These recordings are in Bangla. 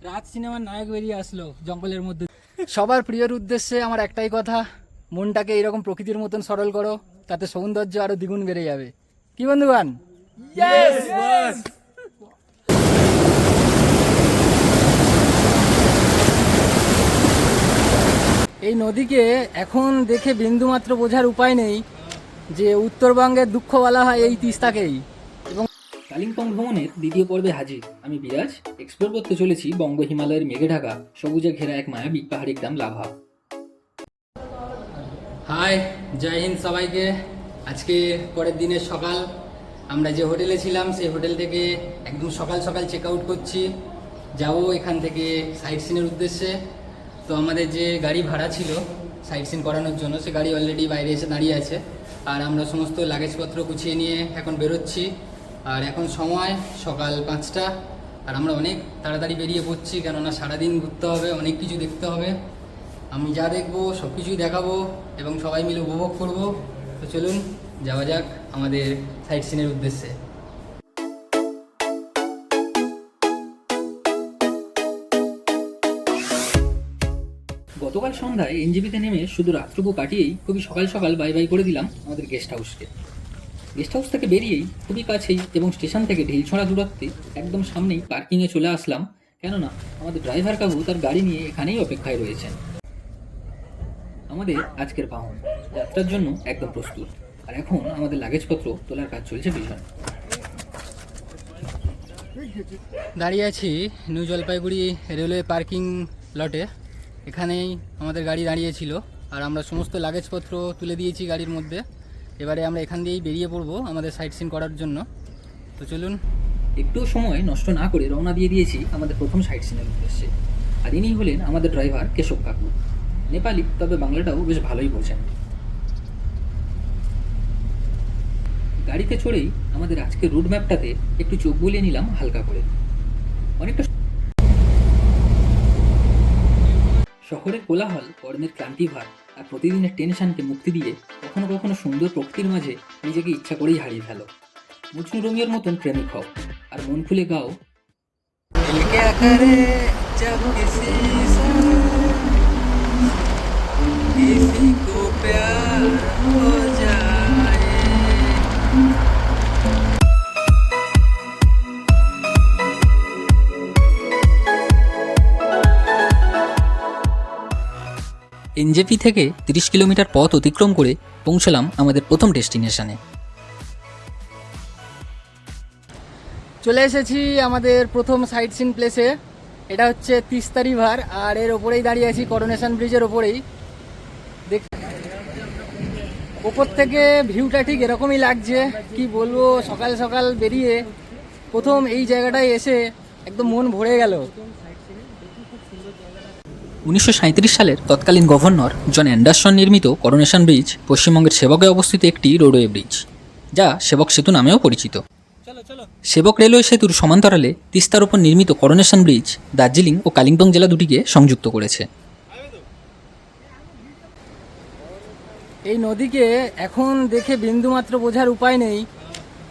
রাত সিনেমার নায়ক বেরিয়ে আসলো জঙ্গলের মধ্যে। সবার প্রিয়র উদ্দেশ্যে আমার একটাই কথা, মনটাকে এরকম প্রকৃতির মতন সরল করো, তাতে সৌন্দর্য আরো দ্বিগুণ বেড়ে যাবে। কি বন্ধুগান? এই নদীকে এখন দেখে বিন্দুমাত্র বোঝার উপায় নেই যে উত্তরবঙ্গের দুঃখ বলা হয় এই তিস্তাকেই। এবং কালিম্পং ভ্রমণের দ্বিতীয় পর্বে হাজির আমি বিরাজ। এক্সপ্লোর করতে চলেছি বঙ্গ হিমালয়ের মেঘে ঢাকা সবুজে ঘেরা এক মায়াবী পাহাড়ি গ্রাম লাভা। হাই, জয় হিন্দ সবাইকে। আজকে পরের দিনের সকাল, আমরা যে হোটেলে ছিলাম সেই হোটেল থেকে একদম সকাল সকাল চেক আউট করছি, যাব এখান থেকে সাইট সিনের উদ্দেশ্যে। তো আমাদের যে গাড়ি ভাড়া ছিল সাইট সিন করানোর জন্য, সে গাড়ি অলরেডি বাইরে এসে দাঁড়িয়ে আছে, আর আমরা সমস্ত লাগেজপত্র গুছিয়ে নিয়ে এখন বেরোচ্ছি। আর এখন সময় সকাল 5টা, আর আমরা অনেক তাড়াতাড়ি বেরিয়ে পড়ছি, কেননা সারাদিন ঘুরতে হবে, অনেক কিছু দেখতে হবে। আমি যা দেখবো সব কিছুই দেখাবো এবং সবাই মিলে উপভোগ করব। তো চলুন যাওয়া যাক আমাদের সাইট সিনের উদ্দেশ্যে। গতকাল সন্ধ্যায় এনজেপিতে নেমে শুধু রাত্রপু কাটিয়েই খুবই সকাল সকাল বাই বাই করে দিলাম আমাদের গেস্ট হাউসকে। গেস্ট হাউস থেকে বেরিয়েই খুবই কাছেই এবং স্টেশন থেকে ঢিলছড়া দূরত্বে একদম সামনেই পার্কিংয়ে চলে আসলাম, কেননা আমাদের ড্রাইভার কাকু তার গাড়ি নিয়ে এখানেই অপেক্ষায় রয়েছেন। আমাদের আজকের বাহন যাত্রার জন্য একদম প্রস্তুত, আর এখন আমাদের লাগেজপত্র তোলার কাজ চলছে পিছনে। দাঁড়িয়ে আছি নিউ জলপাইগুড়ি রেলওয়ে পার্কিং লটে, এখানেই আমাদের গাড়ি দাঁড়িয়েছিল, আর আমরা সমস্ত লাগেজপত্র তুলে দিয়েছি গাড়ির মধ্যে। এবারে আমরা এখান দিয়েই বেরিয়ে পড়বো আমাদের সাইট সিন করার জন্য। তো চলুন, একটু সময় নষ্ট না করে রওনা দিয়ে দিয়েছি আমাদের প্রথম সাইট সিনের উদ্দেশ্যে। আর ইনি হলেন আমাদের ড্রাইভার কেশব কাকু, নেপালি, তবে বাংলাটাও বেশ ভালোই বোঝেন। গাড়িতে চড়েই আমাদের আজকের রুট ম্যাপটাতে একটু চোখ বুলিয়ে নিলাম হালকা করে। অনেকটা শহরের কোলাহল, কর্মের ক্লান্তিভার আর প্রতিদিনের টেনশনকে মুক্তি দিয়ে কখনো কখনো সুন্দর প্রকৃতির মাঝে নিজেকে ইচ্ছা করেই হারিয়ে ফেলো। মজনু রোমিওর মতন প্রেমিক হও আর মন খুলে গাও। এনজেপি থেকে 30 কিলোমিটার পথ অতিক্রম করে পৌঁছলাম আমাদের প্রথম ডেস্টিনেশনে। চলে এসেছি আমাদের প্রথম সাইট সিন প্লেসে। এটা হচ্ছে তিস্তা রিভার, আর এর ওপরেই দাঁড়িয়ে আছি, করোনেশন ব্রিজের ওপরেই। ওপর থেকে ভিউটা ঠিক এরকমই লাগছে, কি বলবো। সকাল সকাল বেরিয়ে প্রথম এই জায়গাটায় এসে একদম মন ভরে গেল। 1937 সালের তৎকালীন গভর্নর জন অ্যান্ডারসন নির্মিত করোনেশন ব্রিজ পশ্চিমবঙ্গের সেবকে অবস্থিত একটি রোডওয়ে ব্রিজ, যা সেবক সেতু নামেও পরিচিত। সেবক রেলওয়ে সেতুর সমান্তরালে তিস্তার উপর নির্মিত করোনেশন ব্রিজ দার্জিলিং ও কালিম্পং জেলা দুটিকে সংযুক্ত করেছে। এই নদীকে এখন দেখে বিন্দুমাত্র বোঝার উপায় নেই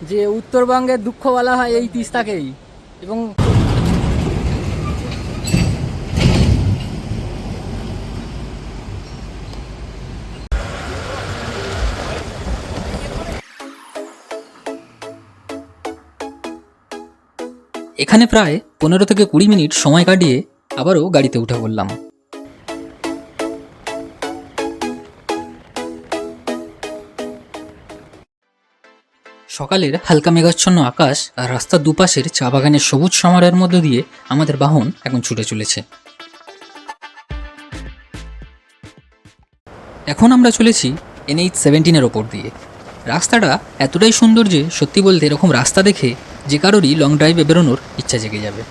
যে উত্তরবঙ্গের দুঃখ বলা হয় এই তিস্তাকেই। এবং এখানে প্রায় 15 থেকে 20 মিনিট সময় কাটিয়ে আবারও গাড়িতে উঠে পড়লাম। সকালের হালকা মেঘাচ্ছন্ন আকাশ আর রাস্তার দুপাশের চা বাগানের সবুজ সমারোহের মধ্য দিয়ে আমাদের বাহন এখন ছুটে চলেছে। এখন আমরা চলেছি NH-17 ওপর দিয়ে। রাস্তাটা এতটাই সুন্দর যে সত্যি বলতে এরকম রাস্তা দেখে যে কারোরই লং ড্রাইভে বেরোনোর ইচ্ছা জেগে যাবে।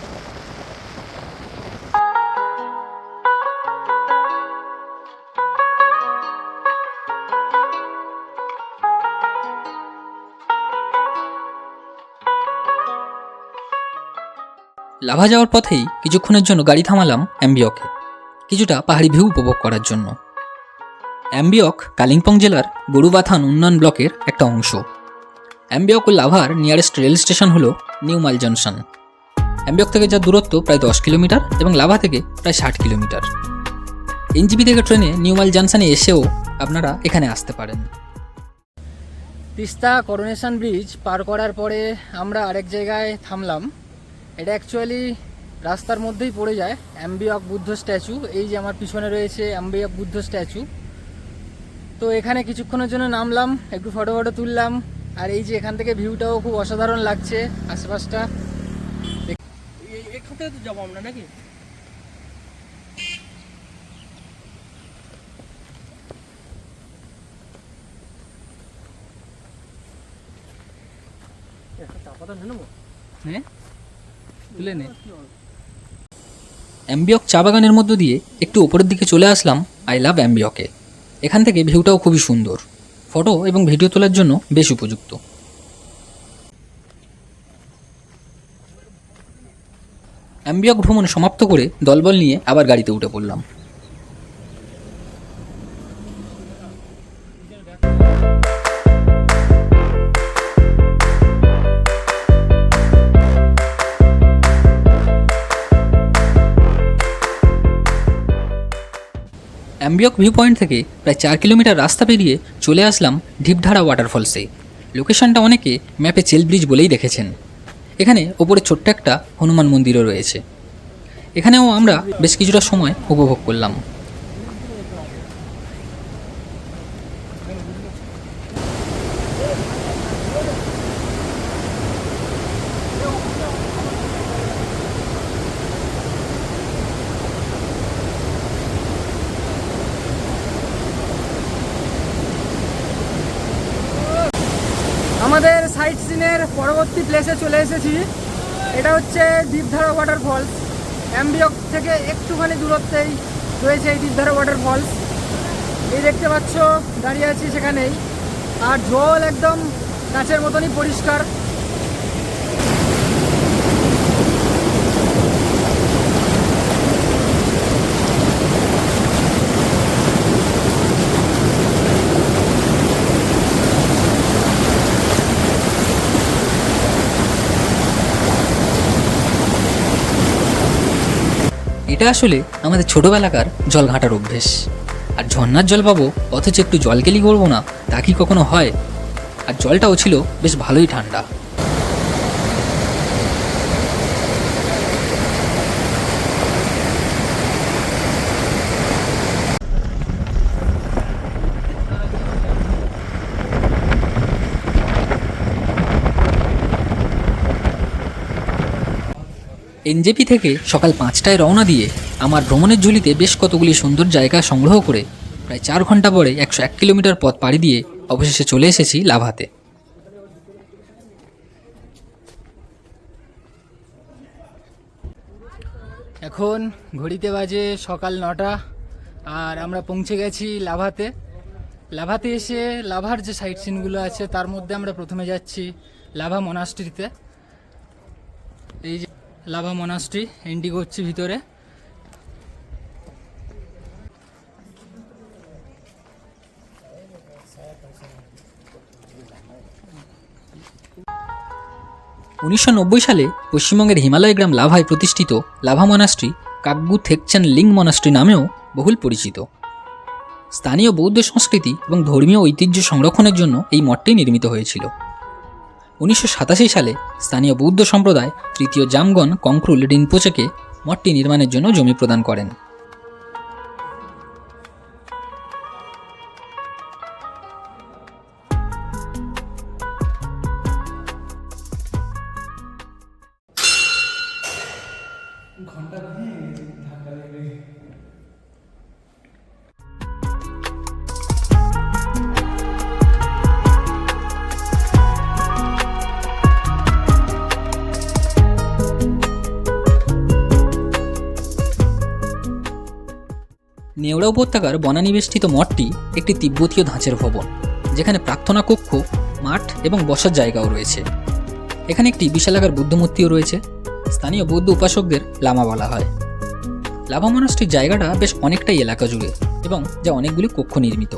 লাভা যাওয়ার পথেই কিছুক্ষণের জন্য গাড়ি থামালাম অ্যাম্বিয়কে, কিছুটা পাহাড়ি ভিউ উপভোগ করার জন্য। অ্যাম্বিয়ক কালিম্পং জেলার বড়ুবাথান উন্নয়ন ব্লকের একটা অংশ। অ্যাম্বিয়ক ও লাভার নিয়ারেস্ট রেল স্টেশন হলো নিউ মাল জংশন। অ্যাম্বিয়ক থেকে যার দূরত্ব প্রায় 10 কিলোমিটার এবং লাভা থেকে প্রায় 60 কিলোমিটার। এনজেপি থেকে ট্রেনে নিউমাল জাংশনে এসেও আপনারা এখানে আসতে পারেন। তিস্তা করোনেশন ব্রিজ পার করার পরে আমরা আরেক জায়গায় থামলাম। এটা অ্যাকচুয়ালি রাস্তার মধ্যেই পড়ে যায়, অ্যাম্বিয়ক বুদ্ধ স্ট্যাচু। এই যে আমার পিছনে রয়েছে অ্যাম্বিয়ক বুদ্ধ স্ট্যাচু। তো এখানে কিছুক্ষণের জন্য নামলাম, একটু ফটো তুললাম। আর এই যে এখান থেকে ভিউটাও খুব অসাধারণ লাগছে, আশেপাশটা। এখান থেকে তো যাবো আমরা নাকি? হ্যাঁ, তুলে নে। অ্যাম্বিয়ক চা বাগানের মধ্য দিয়ে একটু উপরের দিকে চলে আসলাম আই লাভ অ্যাম্বিয়কে। এখান থেকে ভিউটাও খুবই সুন্দর, ফটো এবং ভিডিও তোলার জন্য বেশ উপযুক্ত। অ্যাম্বিয়ক ভ্রমণ সমাপ্ত করে দলবল নিয়ে আবার গাড়িতে উঠে পড়লাম। অ্যাম্বিয়ক ভিউ পয়েন্ট থেকে প্রায় 4 কিলোমিটার রাস্তা পেরিয়ে চলে আসলাম ঢিপঢাড়া ওয়াটারফলসে। লোকেশনটা অনেকে ম্যাপে চেল ব্রিজ বলেই দেখেছেন। এখানে ওপরে ছোট্ট একটা হনুমান মন্দিরও রয়েছে। এখানেও আমরা বেশ কিছুটা সময় উপভোগ করলাম। আমাদের সাইট সিনের পরবর্তী প্লেসে চলে এসেছি। এটা হচ্ছে দ্বীপধারা ওয়াটারফলস। অ্যাম্বিয়ক থেকে একটুখানি দূরত্বেই রয়েছে এই দ্বীপধারা ওয়াটারফলস। এই দেখতে পাচ্ছ, দাঁড়িয়ে আছি সেখানেই। আর জল একদম কাঁচের মতনই পরিষ্কার। এটা আসলে আমাদের ছোটোবেলাকার জল ঘাঁটার অভ্যেস। আর ঝর্নার জল পাবো অথচ একটু জলকেলি করবো না, তা কি কখনো হয়? আর জলটাও ছিল বেশ ভালোই ঠান্ডা। এনজেপি থেকে সকাল 5টায় রওনা দিয়ে আমার ভ্রমণের ঝুলিতে বেশ কতগুলি সুন্দর জায়গা সংগ্রহ করে প্রায় 4 ঘন্টা পরে 101 কিলোমিটার পথ পাড়ি দিয়ে অবশেষে চলে এসেছি লাভাতে। এখন ঘড়িতে বাজে সকাল 9টা আর আমরা পৌঁছে গেছি লাভাতে। লাভাতে এসে লাভার যে সাইট সিনগুলো আছে তার মধ্যে আমরা প্রথমে যাচ্ছি লাভা মনাস্ট্রিতে। এই যে লাভা মনাস্ট্রি, এন্ট্রি করছি ভিতরে। সালে পশ্চিমবঙ্গের হিমালয় গ্রাম লাভায় প্রতিষ্ঠিত লাভা মনাস্ট্রি কাগ্গু থেকচান লিং মনাস্ট্রি নামেও বহুল পরিচিত। স্থানীয় বৌদ্ধ সংস্কৃতি এবং ধর্মীয় ঐতিহ্য সংরক্ষণের জন্য এই মঠটি নির্মিত হয়েছিল। 1987 সালে স্থানীয় বৌদ্ধ সম্প্রদায় তৃতীয় জামগন কংক্রুল রিনপোচেকে মঠটি নির্মাণের জন্য জমি প্রদান করেন। নেওড়া উপত্যকার বনানিবেষ্টিত মঠটি একটি তিব্বতীয় ধাঁচের ভবন, যেখানে প্রার্থনা কক্ষ, মাঠ এবং বসার জায়গাও রয়েছে। এখানে একটি বিশালাকার বুদ্ধমূর্তিও রয়েছে। স্থানীয় বৌদ্ধ উপাসকদের লামা বলা হয়। লাভা মনাস্ট্রির জায়গাটা বেশ অনেকটাই এলাকা জুড়ে এবং যা অনেকগুলি কক্ষ নির্মিত।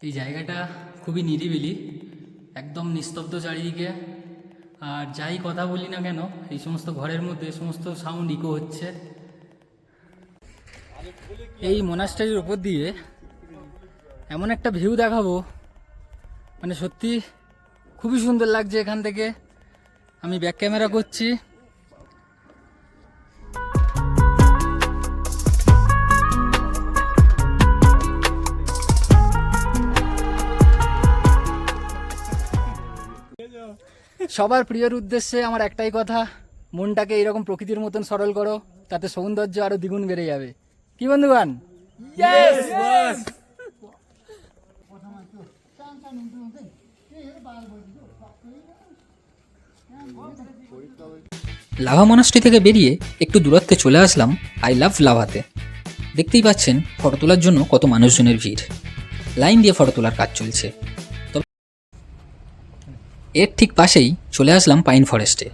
এই জায়গাটা খুবই নিরিবিলি, একদম নিস্তব্ধ চারিদিকে। আর যাই কথা বলি না কেন, এই সমস্ত ঘরের মধ্যে সমস্ত সাউন্ড ইকো হচ্ছে। এই মোনাস্টারির উপর দিয়ে এমন একটা ভিউ দেখাবো, মানে সত্যি খুবই সুন্দর লাগছে এখান থেকে। আমি ব্যাক ক্যামেরা করছি। সবার প্রিয়র উদ্দেশ্যে আমার একটাই কথা, মনটাকে এইরকম প্রকৃতির মতন সরল করো, তাতে সৌন্দর্য আরো দ্বিগুণ বেড়ে যাবে। কি বন্ধুগণ? লাভা মনাস্ট্রি থেকে বেরিয়ে একটু দূরত্বে চলে আসলাম আই লাভ লাভাতে। দেখতেই পাচ্ছেন ফটো তোলার জন্য কত মানুষজনের ভিড়, লাইন দিয়ে ফটো তোলার কাজ চলছে। তবে এর ঠিক পাশেই চলে আসলাম পাইন ফরেস্টে।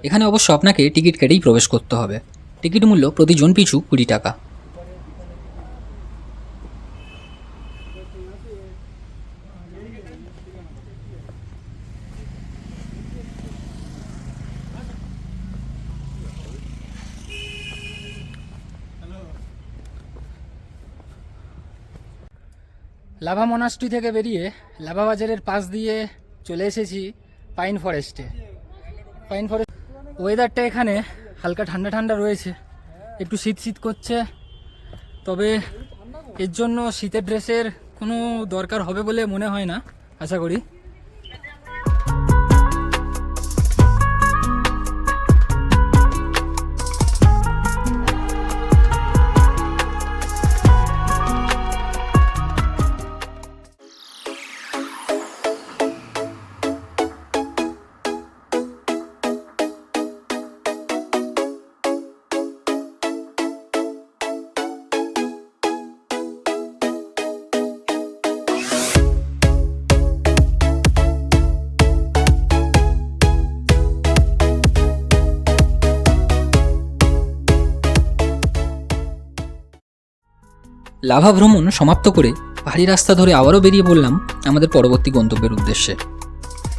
এখানে অবশ্য আপনাকে টিকিট কেটেই প্রবেশ করতে হবে। টিকিট মূল্য প্রতি জন পিছু 20 টাকা। লাভা মনাস্ট্রি থেকে বেরিয়ে লাভা বাজারের পাশ দিয়ে চলে এসেছি পাইন ফরেস্টে। পাইন ফরেস্ট ওয়েদারটা এখানে হালকা ঠান্ডা ঠান্ডা রয়েছে, একটু শীত শীত করছে। তবে এর জন্য শীতের ড্রেসের কোনো দরকার হবে বলে মনে হয় না, আশা করি। লাভা ভ্রমণ সমাপ্ত করে পাহাড়ি রাস্তা ধরে আবারও বেরিয়ে পড়লাম আমাদের পরবর্তী গন্তব্যের উদ্দেশ্যে।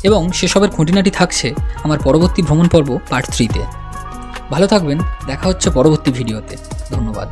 এবং সেসবের খুঁটিনাটি থাকছে আমার পরবর্তী ভ্রমণ পর্ব পার্ট 3-তে। ভালো থাকবেন, দেখা হচ্ছে পরবর্তী ভিডিওতে। ধন্যবাদ।